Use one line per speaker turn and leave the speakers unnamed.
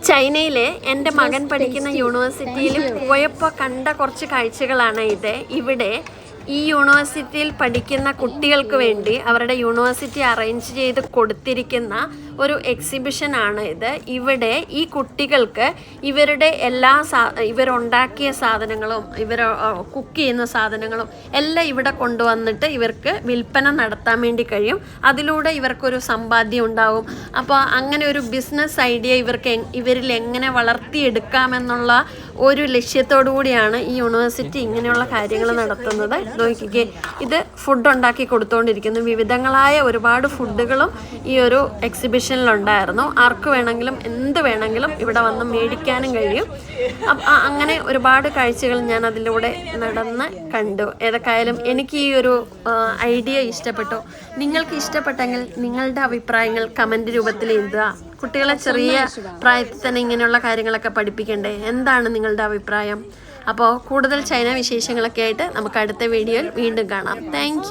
ചൈനയിലെ എൻ്റെ മകൻ പഠിക്കുന്ന യൂണിവേഴ്സിറ്റിയിൽ പോയപ്പോൾ കണ്ട കുറച്ച് കാഴ്ചകളാണ് ഇത്. ഇവിടെ ഈ യൂണിവേഴ്സിറ്റിയിൽ പഠിക്കുന്ന കുട്ടികൾക്ക് വേണ്ടി അവരുടെ യൂണിവേഴ്സിറ്റി അറേഞ്ച് ചെയ്ത് കൊടുത്തിരിക്കുന്ന ഒരു എക്സിബിഷനാണ് ഇത്. ഇവിടെ ഈ കുട്ടികൾക്ക് ഇവരുടെ എല്ലാ ഇവരുണ്ടാക്കിയ സാധനങ്ങളും കുക്ക് ചെയ്യുന്ന സാധനങ്ങളും എല്ലാം ഇവിടെ കൊണ്ടുവന്നിട്ട് ഇവർക്ക് വിൽപ്പന നടത്താൻ വേണ്ടി കഴിയും. അതിലൂടെ ഇവർക്കൊരു സമ്പാദ്യം ഉണ്ടാവും. അപ്പോൾ അങ്ങനെ ഒരു ബിസിനസ് ഐഡിയ ഇവരിൽ എങ്ങനെ വളർത്തിയെടുക്കാമെന്നുള്ള ഒരു ലക്ഷ്യത്തോടു കൂടിയാണ് ഈ യൂണിവേഴ്സിറ്റി ഇങ്ങനെയുള്ള കാര്യങ്ങൾ നടത്തുന്നത്. നോക്കിക്കേ, ഇത് ഫുഡ് ഉണ്ടാക്കി കൊടുത്തുകൊണ്ടിരിക്കുന്നു. വിവിധങ്ങളായ ഒരുപാട് ഫുഡുകളും ഈ ഒരു എക്സിബിഷനിലുണ്ടായിരുന്നു. ആർക്ക് വേണമെങ്കിലും എന്ത് വേണമെങ്കിലും ഇവിടെ വന്ന് മേടിക്കാനും കഴിയും. അങ്ങനെ ഒരുപാട് കാഴ്ചകൾ ഞാൻ അതിലൂടെ നടന്ന് കണ്ടു. ഏതൊക്കെയായാലും എനിക്ക് ഈ ഒരു ഐഡിയ ഇഷ്ടപ്പെട്ടു. നിങ്ങൾക്ക് ഇഷ്ടപ്പെട്ടെങ്കിൽ നിങ്ങളുടെ അഭിപ്രായങ്ങൾ കമൻറ്റ് രൂപത്തിൽ എഴുതുക. കുട്ടികളെ ചെറിയ പ്രായത്തിൽ തന്നെ ഇങ്ങനെയുള്ള കാര്യങ്ങളൊക്കെ പഠിപ്പിക്കണ്ടേ? എന്താണ് നിങ്ങളുടെ അഭിപ്രായം? അപ്പോൾ കൂടുതൽ ചൈന വിശേഷങ്ങളൊക്കെ ആയിട്ട് നമുക്ക് അടുത്ത വീഡിയോയിൽ വീണ്ടും കാണാം. താങ്ക്